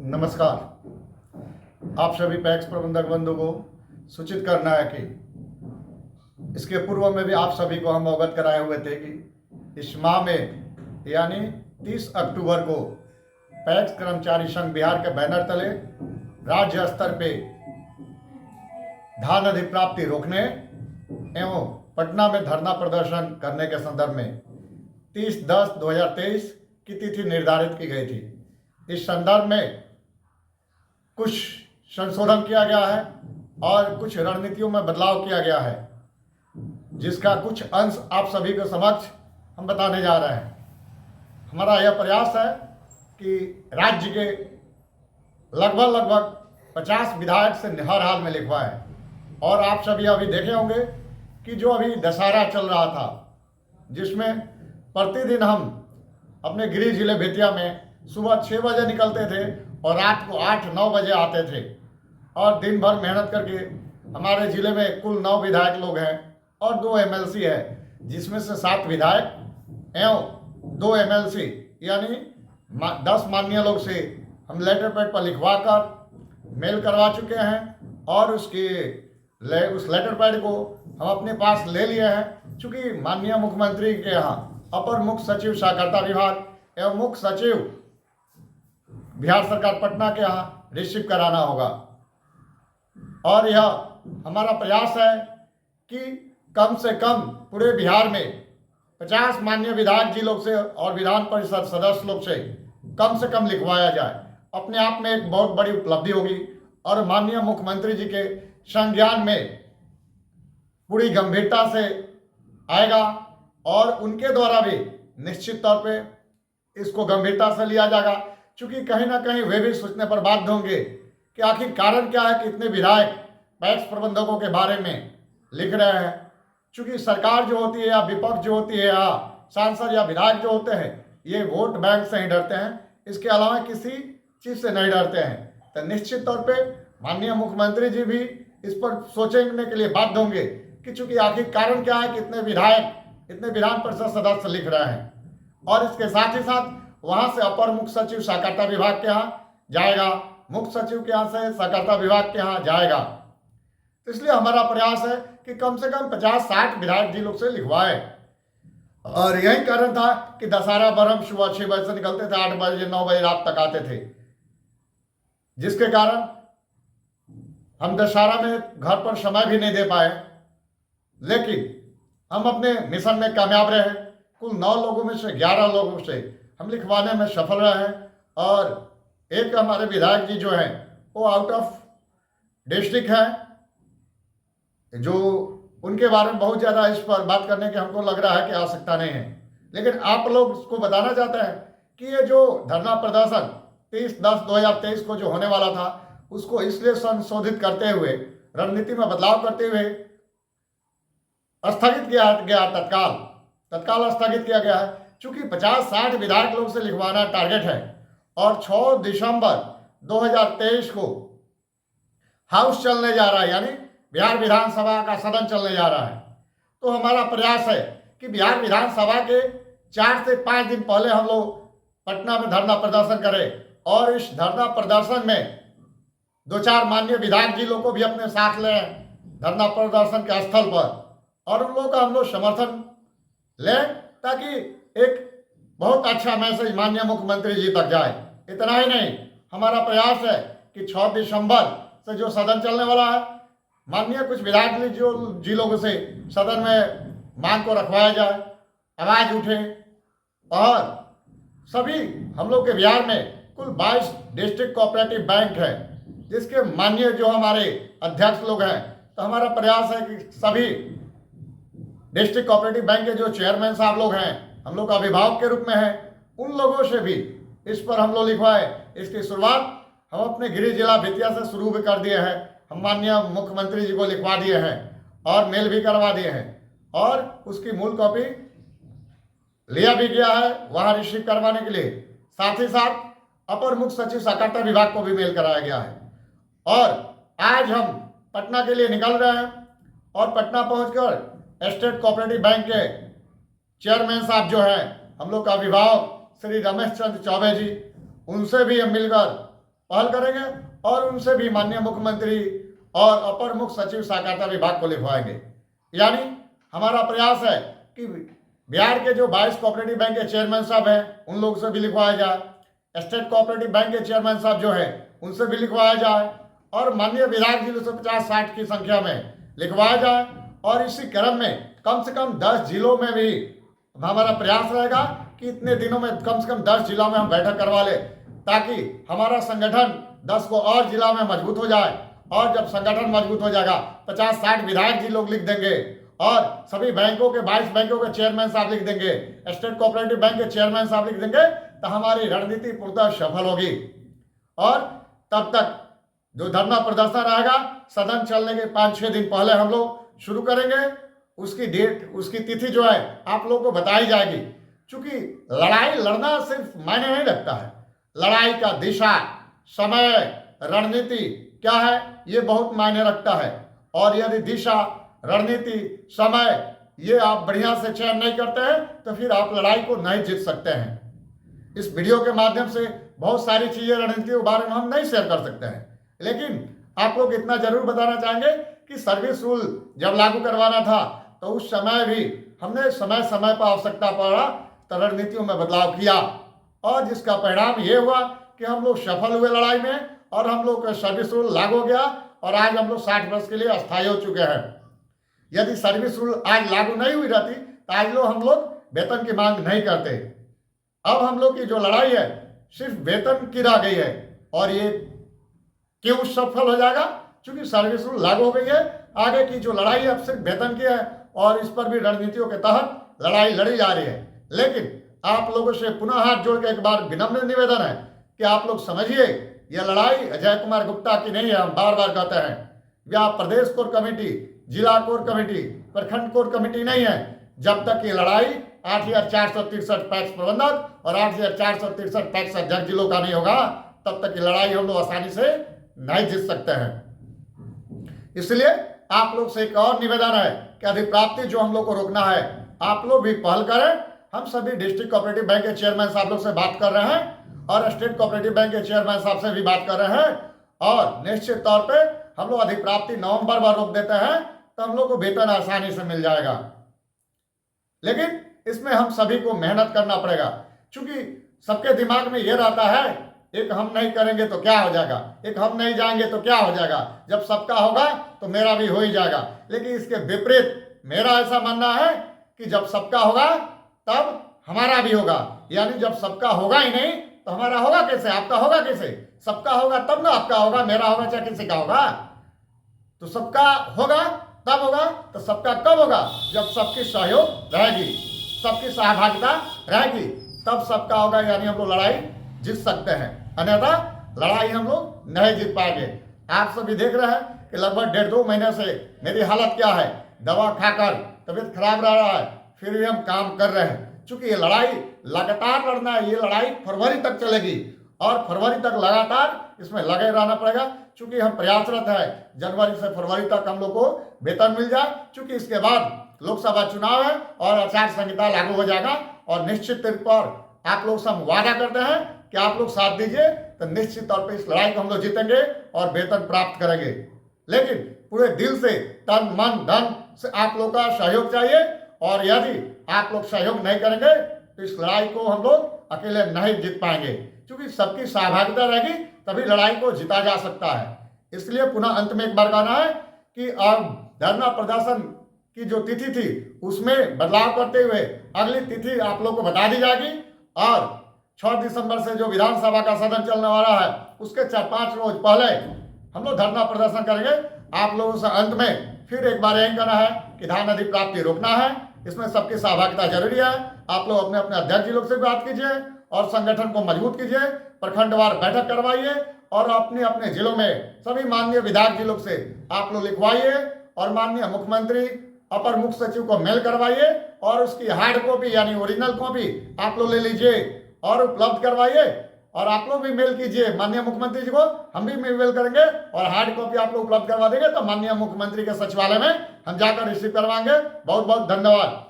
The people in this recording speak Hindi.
नमस्कार। आप सभी पैक्स प्रबंधक बंधु को सूचित करना है कि इसके पूर्व में भी आप सभी को हम अवगत कराए हुए थे कि इस माह में यानी 30 अक्टूबर को पैक्स कर्मचारी संघ बिहार के बैनर तले राज्य स्तर पे धान अधिप्राप्ति रोकने एवं पटना में धरना प्रदर्शन करने के संदर्भ में 30/10/2023 की तिथि निर्धारित की गई थी। इस संदर्भ में कुछ संशोधन किया गया है और कुछ रणनीतियों में बदलाव किया गया है, जिसका कुछ अंश आप सभी के समक्ष हम बताने जा रहे हैं। हमारा यह प्रयास है कि राज्य के लगभग 50 विधायक से हर हाल में लिखवाएं। और आप सभी अभी देखे होंगे कि जो अभी दशहरा चल रहा था, जिसमें प्रतिदिन हम अपने गृह जिले बेतिया में सुबह 6 बजे निकलते थे और रात को 8-9 बजे आते थे और दिन भर मेहनत करके हमारे जिले में कुल 9 विधायक लोग हैं और 2 एमएलसी है, जिसमें से 7 विधायक एवं 2 एमएलसी यानी 10 माननीय लोग से हम लेटर पैड पर लिखवा कर मेल करवा चुके हैं और उस लेटर पैड को हम अपने पास ले लिए हैं। चूँकि माननीय मुख्यमंत्री के यहाँ अपर मुख्य सचिव सहकारिता विभाग एवं मुख्य सचिव बिहार सरकार पटना के यहाँ रिसीव कराना होगा। और यह हमारा प्रयास है कि कम से कम पूरे बिहार में 50 माननीय विधायक जी लोग से और विधान परिषद सदस्य लोग से कम लिखवाया जाए। अपने आप में एक बहुत बड़ी उपलब्धि होगी और माननीय मुख्यमंत्री जी के संज्ञान में पूरी गंभीरता से आएगा और उनके द्वारा भी निश्चित तौर पे इसको गंभीरता से लिया जाएगा। चूँकि कहीं ना कहीं वे भी सोचने पर बाध्य होंगे कि आखिर कारण क्या है कि इतने विधायक पैक्स प्रबंधकों के बारे में लिख रहे हैं। चूँकि सरकार जो होती है या विपक्ष जो होती है या सांसद या विधायक जो होते हैं, ये वोट बैंक से ही डरते हैं, इसके अलावा किसी चीज़ से नहीं डरते हैं। तो निश्चित तौर पे माननीय मुख्यमंत्री जी भी इस पर सोचने के लिए बाध्य होंगे कि चूँकि आखिर कारण क्या है कि इतने विधान परिषद सदस्य लिख रहे हैं। और इसके साथ ही साथ वहाँ से अपर मुख्य सचिव सहकारिता विभाग के यहाँ जाएगा, मुख्य सचिव के यहाँ से सहकारिता विभाग के यहाँ जाएगा। तो इसलिए हमारा प्रयास है कि कम से कम 50-60 विधायक जी लोग से लिखवाए। और यही कारण था कि दशहरा पर हम सुबह 6 बजे से निकलते थे, 8 बजे 9 बजे रात तक आते थे, जिसके कारण हम दशहरा में घर पर समय भी नहीं दे पाए। लेकिन हम अपने मिशन में कामयाब रहे। कुल 9 लोगों में से 11 लोगों से हम लिखवाने में सफल रहे हैं। और एक हमारे विधायक जी जो हैं वो आउट ऑफ डिस्ट्रिक्ट हैं, जो उनके बारे में बहुत ज़्यादा इस पर बात करने की हमको लग रहा है कि आवश्यकता नहीं है। लेकिन आप लोग उसको बताना चाहते हैं कि ये जो धरना प्रदर्शन 30/10/2023 को जो होने वाला था, उसको इसलिए संशोधित करते हुए, रणनीति में बदलाव करते हुए स्थगित किया गया, तत्काल स्थगित किया गया है। चूँकि 50-60 विधायक लोग से लिखवाना टारगेट है और 6 दिसंबर 2023 को हाउस चलने जा रहा है, यानी बिहार विधानसभा का सदन चलने जा रहा है। तो हमारा प्रयास है कि बिहार विधानसभा के 4 से 5 दिन पहले हम लोग पटना में धरना प्रदर्शन करें और इस धरना प्रदर्शन में 2-4 माननीय विधायक जी लोग को भी अपने साथ लें धरना प्रदर्शन के स्थल पर, और उन लोगों का हम लोग समर्थन लें ताकि एक बहुत अच्छा मैसेज माननीय मुख्यमंत्री जी तक जाए। इतना ही नहीं, हमारा प्रयास है कि 6 दिसंबर से जो सदन चलने वाला है, माननीय कुछ विधायक जी लोगों से सदन में मांग को रखवाया जाए, आवाज़ उठे। और सभी हम लोग के बिहार में कुल 22 डिस्ट्रिक्ट कोऑपरेटिव बैंक है, जिसके माननीय जो हमारे अध्यक्ष लोग हैं। तो हमारा प्रयास है कि सभी डिस्ट्रिक्ट कोऑपरेटिव बैंक के जो चेयरमैन साहब लोग हैं, हम लोग अभिभावक के रूप में हैं, उन लोगों से भी इस पर हम लोग लिखवाए। इसकी शुरुआत हम अपने गृह जिला बेतिया से शुरू भी कर दिए हैं। हम माननीय मुख्यमंत्री जी को लिखवा दिए हैं और मेल भी करवा दिए हैं और उसकी मूल कॉपी लिया भी गया है वहाँ रिसीव करवाने के लिए। साथ ही साथ अपर मुख्य सचिव सहकारिता विभाग को भी मेल कराया गया है। और आज हम पटना के लिए निकल रहे हैं और पटना पहुंचकर स्टेट कोऑपरेटिव बैंक के चेयरमैन साहब जो हैं, हम लोग का अभिभावक श्री रमेश चंद्र चौबे जी, उनसे भी हम मिलकर पहल करेंगे और उनसे भी माननीय मुख्यमंत्री और अपर मुख्य सचिव सहकारिता विभाग को लिखवाएंगे। यानी हमारा प्रयास है कि बिहार के जो 22 कोऑपरेटिव बैंक के चेयरमैन साहब हैं उन लोगों से भी लिखवाया जाए, स्टेट कोऑपरेटिव बैंक के चेयरमैन साहब जो है उनसे भी लिखवाया जाए और माननीय विधायक जिलों से 50-60 की संख्या में लिखवाया जाए। और इसी क्रम में कम से कम 10 जिलों में भी हमारा प्रयास रहेगा कि इतने दिनों में कम से कम 10 जिलों में हम बैठक करवा ले, ताकि हमारा संगठन 10 को और जिला में मजबूत हो जाए। और जब संगठन मजबूत हो जाएगा 50-60 विधायक जी लोग लिख देंगे और सभी बैंकों के 22 बैंकों के चेयरमैन साहब लिख देंगे, स्टेट कोऑपरेटिव बैंक के चेयरमैन साहब लिख देंगे, तो हमारी रणनीति पूर्णतः सफल होगी। और तब तक जो धरना प्रदर्शन रहेगा सदन चलने के 5-6 दिन पहले हम लोग शुरू करेंगे। उसकी डेट, उसकी तिथि जो है आप लोगों को बताई जाएगी। क्योंकि लड़ाई लड़ना सिर्फ मायने नहीं रखता है, लड़ाई का दिशा, समय, रणनीति क्या है ये बहुत मायने रखता है। और यदि दिशा, रणनीति, समय ये आप बढ़िया से चयन नहीं करते हैं तो फिर आप लड़ाई को नहीं जीत सकते हैं। इस वीडियो के माध्यम से बहुत सारी चीजें रणनीति के बारे में हम नहीं शेयर कर सकते हैं, लेकिन आप लोग इतना जरूर बताना चाहेंगे कि सर्विस रूल जब लागू करवाना था तो उस समय भी हमने समय समय पर आवश्यकता पड़ा तो रणनीतियों में बदलाव किया, और जिसका परिणाम ये हुआ कि हम लोग सफल हुए लड़ाई में और हम लोग का सर्विस रूल लागू हो गया और आज हम लोग 60 वर्ष के लिए अस्थायी हो चुके हैं। यदि सर्विस रूल आज लागू नहीं हुई रहती तो आज लोग हम लोग वेतन की मांग नहीं करते। अब हम लोग की जो लड़ाई है सिर्फ वेतन की रह गई है, और ये क्यों सफल हो जाएगा? क्योंकि सर्विस रूल लागू हो गई है। आगे की जो लड़ाई है अब सिर्फ वेतन की है और इस पर भी रणनीतियों के तहत लड़ाई लड़ी जा रही है। लेकिन आप लोगों से पुनः हाथ जोड़ के एक बार विनम्र निवेदन है कि आप लोग समझिए यह लड़ाई अजय कुमार गुप्ता की नहीं है। हम बार बार कहते हैं यह प्रदेश कोर कमेटी, जिला कोर कमेटी, प्रखंड कोर कमेटी नहीं है। जब तक ये लड़ाई 8,463 पैक्स प्रबंधक और 8,463 पैक्स अध्यक्ष जिलों का नहीं होगा तब तक ये लड़ाई हम लोग आसानी से नहीं जीत सकते हैं। इसलिए आप लोग से एक और निवेदन है कि अधिप्राप्ति जो हम लोग को रोकना है आप लोग भी पहल करें। हम सभी डिस्ट्रिक्ट कोऑपरेटिव बैंक के चेयरमैन साहब लोग से बात कर रहे हैं और स्टेट कोऑपरेटिव बैंक के चेयरमैन साहब से भी बात कर रहे हैं, और निश्चित तौर पे हम लोग अधिप्राप्ति नवंबर में रोक देते हैं तो हम लोग को वेतन आसानी से मिल जाएगा। लेकिन इसमें हम सभी को मेहनत करना पड़ेगा, क्योंकि सबके दिमाग में ये रहता है एक हम नहीं करेंगे तो क्या हो जाएगा, एक हम नहीं जाएंगे तो क्या हो जाएगा, जब सबका होगा तो मेरा भी हो ही जाएगा। लेकिन इसके विपरीत मेरा ऐसा मानना है कि जब सबका होगा तब हमारा भी होगा। यानी जब सबका होगा ही नहीं तो हमारा होगा कैसे, आपका होगा कैसे? सबका होगा तब ना आपका होगा, मेरा होगा चाहे किसी का होगा। तो सबका होगा तब होगा, तो सबका कब होगा? जब सबकी सहयोग रहेगी, सबकी सहभागिता रहेगी, तब सबका होगा। यानी हम लोग लड़ाई जीत सकते हैं, अन्यथा लड़ाई हम लोग नहीं जीत पाएंगे। आप सभी देख रहे हैं कि लगभग 1.5-2 महीने से मेरी हालत क्या है, दवा खाकर तबीयत खराब रह रहा है, फिर भी हम काम कर रहे हैं। चूंकि ये लड़ाई लगातार लड़ना है, ये लड़ाई फरवरी तक चलेगी और फरवरी तक लगातार इसमें लगे रहना पड़ेगा। चूंकि हम प्रयासरत है जनवरी से फरवरी तक हम लोग को वेतन मिल जाए, चूंकि इसके बाद लोकसभा चुनाव है और आचार संहिता लागू हो जाएगा। और निश्चित तौर पर आप लोग से हम वादा करते हैं कि आप लोग साथ दीजिए तो निश्चित तौर पर इस लड़ाई को हम लोग जीतेंगे और वेतन प्राप्त करेंगे। लेकिन पूरे दिल से, तन मन धन से आप लोग का सहयोग चाहिए, और यदि आप लोग सहयोग नहीं करेंगे तो इस लड़ाई को हम लोग अकेले नहीं जीत पाएंगे। क्योंकि सबकी सहभागिता रहेगी तभी लड़ाई को जीता जा सकता है। इसलिए पुनः अंत में एक बार कहना है कि अब धरना प्रदर्शन की जो तिथि थी उसमें बदलाव करते हुए अगली तिथि आप लोग को बता दी जाएगी, और 6 दिसंबर से जो विधानसभा का सदन चलने वाला है उसके 4-5 रोज पहले हम लोग धरना प्रदर्शन करेंगे। आप लोगों से अंत में फिर एक बार यही कहना है कि धान अधिप्राप्ति रोकना है, इसमें सबकी सहभागिता जरूरी है। आप लोग अपने अपने अध्यक्ष जी लोग से बात कीजिए और संगठन को मजबूत कीजिए, प्रखंडवार बैठक करवाइए और अपने अपने जिलों में सभी माननीय विधायक जी लोग से आप लोग लिखवाइए और माननीय मुख्यमंत्री, अपर मुख्य सचिव को मेल करवाइए और उसकी हार्ड कॉपी यानी ओरिजिनल कॉपी आप लोग ले लीजिए और उपलब्ध करवाइए। और आप लोग भी मेल कीजिए माननीय मुख्यमंत्री जी को, हम भी मेल करेंगे और हार्ड कॉपी आप लोग उपलब्ध करवा देंगे तो माननीय मुख्यमंत्री के सचिवालय में हम जाकर रिसीव करवाएंगे। बहुत बहुत धन्यवाद।